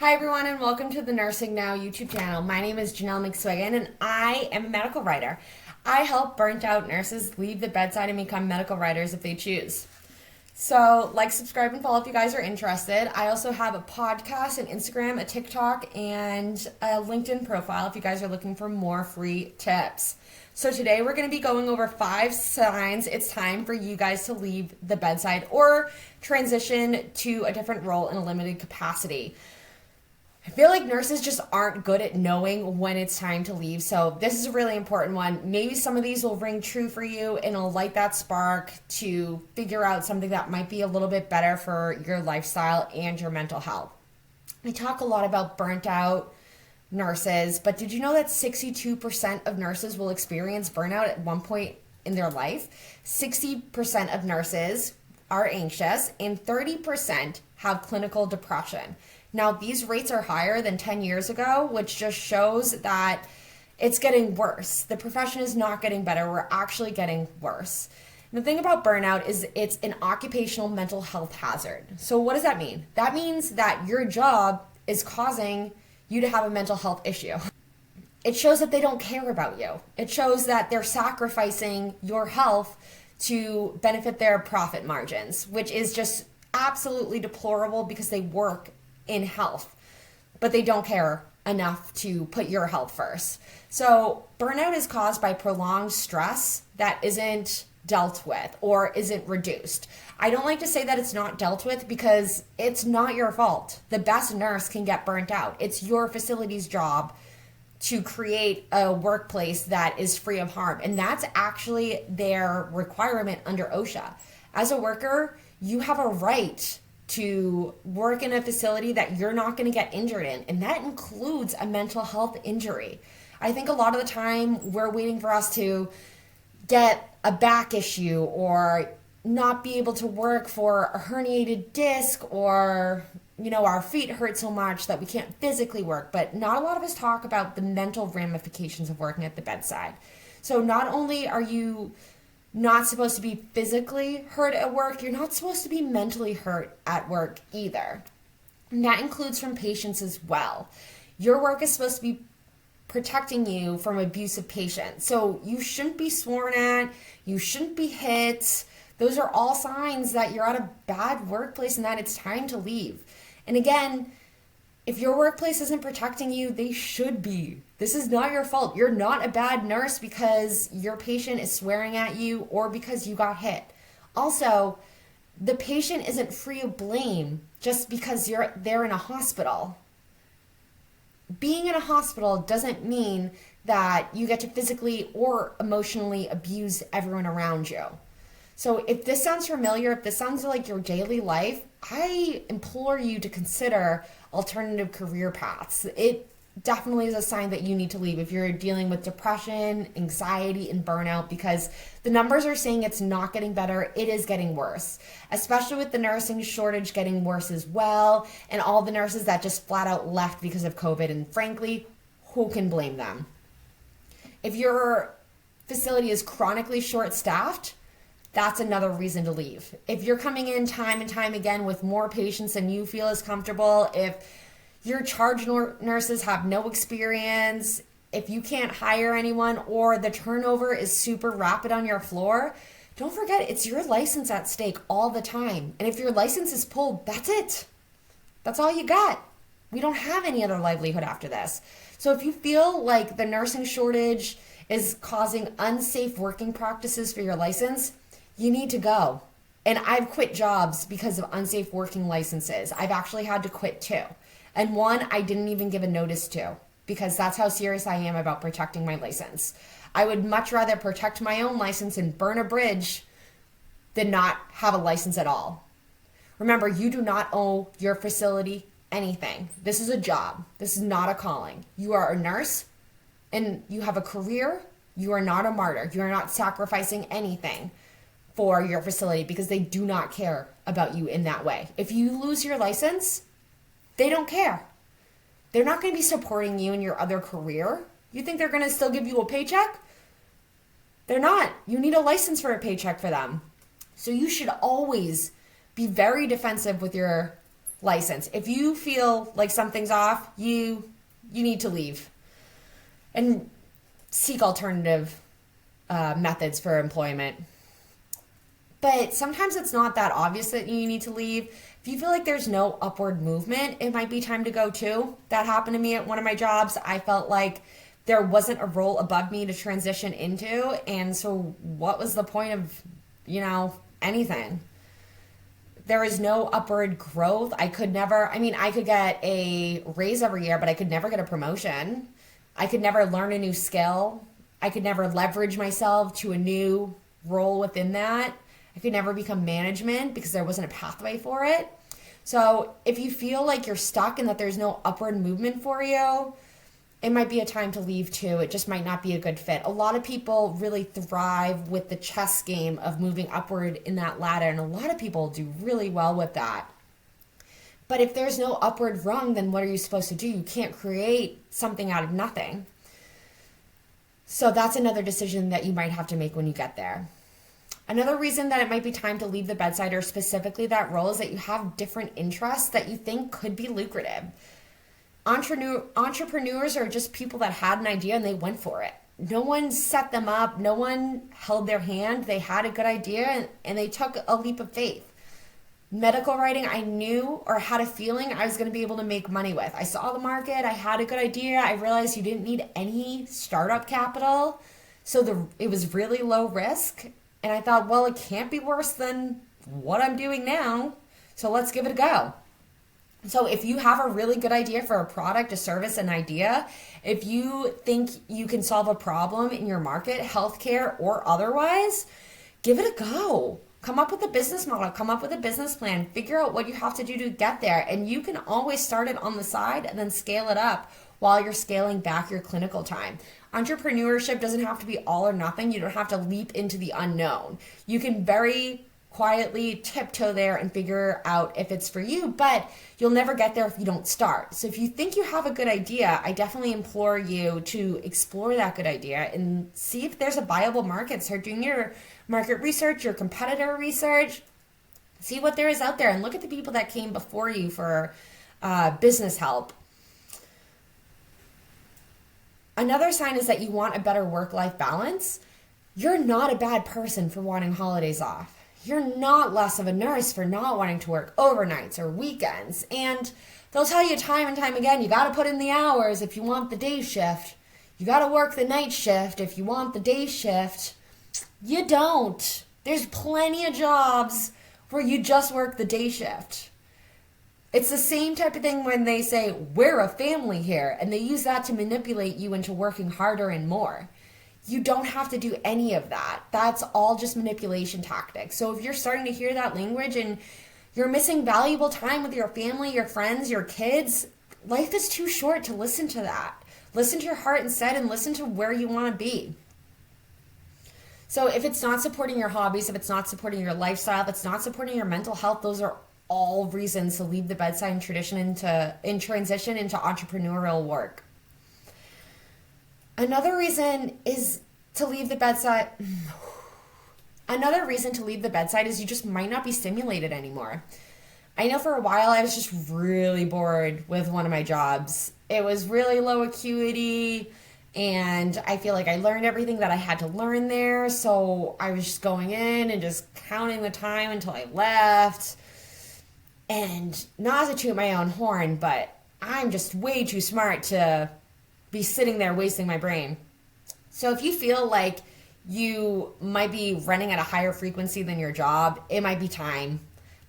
Hi everyone and welcome to the Nursing Now YouTube channel. My name is Janelle Migan and I am a medical writer. I help burnt out nurses leave the bedside and become medical writers if they choose. So like, subscribe, and follow if you guys are interested. I also have a podcast, an Instagram, a TikTok, and a LinkedIn profile if you guys are looking for more free tips. So today we're going to be going over 5 signs it's time for you guys to leave the bedside or transition to a different role in a limited capacity. I feel like nurses just aren't good at knowing when it's time to leave. So this is a really important one. Maybe some of these will ring true for you and it'll light that spark to figure out something that might be a little bit better for your lifestyle and your mental health. We talk a lot about burnt out nurses, but did you know that 62% of nurses will experience burnout at one point in their life? 60% of nurses are anxious and 30% have clinical depression. Now, these rates are higher than 10 years ago, which just shows that it's getting worse. The profession is not getting better. We're actually getting worse. And the thing about burnout is it's an occupational mental health hazard. So what does that mean? That means that your job is causing you to have a mental health issue. It shows that they don't care about you. It shows that they're sacrificing your health to benefit their profit margins, which is just absolutely deplorable because they work in health, but they don't care enough to put your health first. So burnout is caused by prolonged stress that isn't dealt with or isn't reduced. I don't like to say that it's not dealt with because it's not your fault. The best nurse can get burnt out. It's your facility's job to create a workplace that is free of harm. And that's actually their requirement under OSHA. As a worker, you have a right to work in a facility that you're not going to get injured in, and that includes a mental health injury. I think a lot of the time we're waiting for us to get a back issue or not be able to work for a herniated disc, or our feet hurt so much that we can't physically work. But not a lot of us talk about the mental ramifications of working at the bedside. So not only are you not supposed to be physically hurt at work, you're not supposed to be mentally hurt at work either. And that includes from patients as well. Your work is supposed to be protecting you from abusive patients. So you shouldn't be sworn at, you shouldn't be hit. Those are all signs that you're at a bad workplace and that it's time to leave. And again, if your workplace isn't protecting you, they should be. This is not your fault. You're not a bad nurse because your patient is swearing at you or because you got hit. Also, the patient isn't free of blame just because they're in a hospital. Being in a hospital doesn't mean that you get to physically or emotionally abuse everyone around you. So if this sounds familiar, if this sounds like your daily life, I implore you to consider alternative career paths. It definitely is a sign that you need to leave if you're dealing with depression, anxiety, and burnout, because the numbers are saying it's not getting better, it is getting worse, especially with the nursing shortage getting worse as well, and all the nurses that just flat out left because of COVID, and frankly, who can blame them? If your facility is chronically short-staffed, that's another reason to leave. If you're coming in time and time again with more patients than you feel is comfortable, if your charge nurses have no experience, if you can't hire anyone, or the turnover is super rapid on your floor, don't forget it's your license at stake all the time. And if your license is pulled, that's it. That's all you got. We don't have any other livelihood after this. So if you feel like the nursing shortage is causing unsafe working practices for your license, you need to go. And I've quit jobs because of unsafe working licenses. I've actually had to quit 2. And 1 I didn't even give a notice to, because that's how serious I am about protecting my license. I would much rather protect my own license and burn a bridge than not have a license at all. Remember, you do not owe your facility anything. This is a job. This is not a calling. You are a nurse and you have a career. You are not a martyr. You are not sacrificing anything for your facility because they do not care about you in that way. If you lose your license, they don't care. They're not going to be supporting you in your other career. You think they're going to still give you a paycheck? They're not. You need a license for a paycheck for them. So you should always be very defensive with your license. If you feel like something's off, you need to leave and seek alternative methods for employment. But sometimes it's not that obvious that you need to leave. If you feel like there's no upward movement, it might be time to go too. That happened to me at one of my jobs. I felt like there wasn't a role above me to transition into. And so what was the point of, anything? There was no upward growth. I could get a raise every year, but I could never get a promotion. I could never learn a new skill. I could never leverage myself to a new role within that. I could never become management because there wasn't a pathway for it. So if you feel like you're stuck and that there's no upward movement for you, it might be a time to leave too. It just might not be a good fit. A lot of people really thrive with the chess game of moving upward in that ladder, and a lot of people do really well with that. But if there's no upward rung, then what are you supposed to do? You can't create something out of nothing. So that's another decision that you might have to make when you get there. Another reason that it might be time to leave the bedside, or specifically that role, is that you have different interests that you think could be lucrative. Entrepreneurs are just people that had an idea and they went for it. No one set them up. No one held their hand. They had a good idea and they took a leap of faith. Medical writing, I knew or had a feeling I was going to be able to make money with. I saw the market. I had a good idea. I realized you didn't need any startup capital. So it was really low risk. And I thought, well, it can't be worse than what I'm doing now. So let's give it a go. So if you have a really good idea for a product, a service, an idea, if you think you can solve a problem in your market, healthcare or otherwise, give it a go. Come up with a business model, come up with a business plan, figure out what you have to do to get there. And you can always start it on the side and then scale it up while you're scaling back your clinical time. Entrepreneurship doesn't have to be all or nothing. You don't have to leap into the unknown. You can very quietly tiptoe there and figure out if it's for you, but you'll never get there if you don't start. So if you think you have a good idea, I definitely implore you to explore that good idea and see if there's a viable market. Start doing your market research, your competitor research, see what there is out there, and look at the people that came before you for business help. Another sign is that you want a better work-life balance. You're not a bad person for wanting holidays off. You're not less of a nurse for not wanting to work overnights or weekends. And they'll tell you time and time again, you got to put in the hours if you want the day shift. You got to work the night shift if you want the day shift. You don't. There's plenty of jobs where you just work the day shift. It's the same type of thing when they say, we're a family here, and they use that to manipulate you into working harder and more. You don't have to do any of that. That's all just manipulation tactics. So if you're starting to hear that language and you're missing valuable time with your family, your friends, your kids, life is too short to listen to that. Listen to your heart instead and listen to where you want to be. So if it's not supporting your hobbies, if it's not supporting your lifestyle, if it's not supporting your mental health, those are all reasons to leave the bedside and transition into entrepreneurial work. Another reason to leave the bedside is you just might not be stimulated anymore. I know for a while I was just really bored with one of my jobs. It was really low acuity, and I feel like I learned everything that I had to learn there. So I was just going in and just counting the time until I left. And not to toot my own horn, but I'm just way too smart to be sitting there wasting my brain. So if you feel like you might be running at a higher frequency than your job, it might be time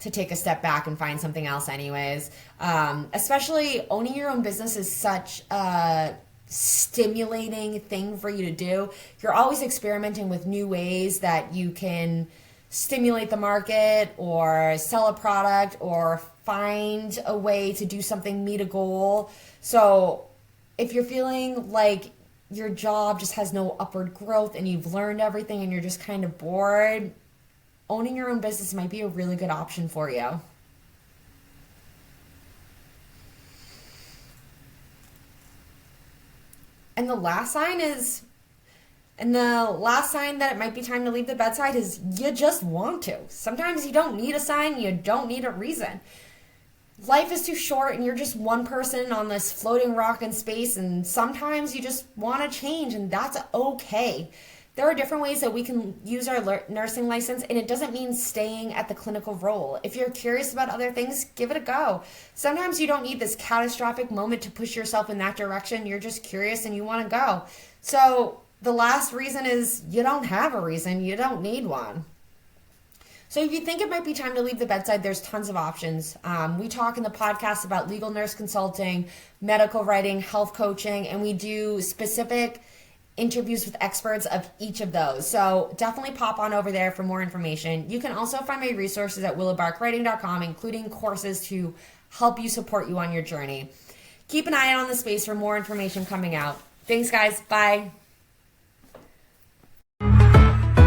to take a step back and find something else anyways. Especially owning your own business is such a stimulating thing for you to do. You're always experimenting with new ways that you can stimulate the market or sell a product or find a way to do something, meet a goal. So if you're feeling like your job just has no upward growth and you've learned everything and you're just kind of bored, owning your own business might be a really good option for you. And the last sign that it might be time to leave the bedside is you just want to. Sometimes you don't need a sign, you don't need a reason. life is too short and you're just one person on this floating rock in space, and sometimes you just want to change, and that's okay. There are different ways that we can use our nursing license, and it doesn't mean staying at the clinical role. If you're curious about other things, give it a go. Sometimes you don't need this catastrophic moment to push yourself in that direction. You're just curious and you want to go. So the last reason is you don't have a reason. You don't need one. So if you think it might be time to leave the bedside, there's tons of options. We talk in the podcast about legal nurse consulting, medical writing, health coaching, and we do specific interviews with experts of each of those. So definitely pop on over there for more information. You can also find my resources at willowbarkwriting.com, including courses to help you support you on your journey. Keep an eye out on the space for more information coming out. Thanks, guys. Bye.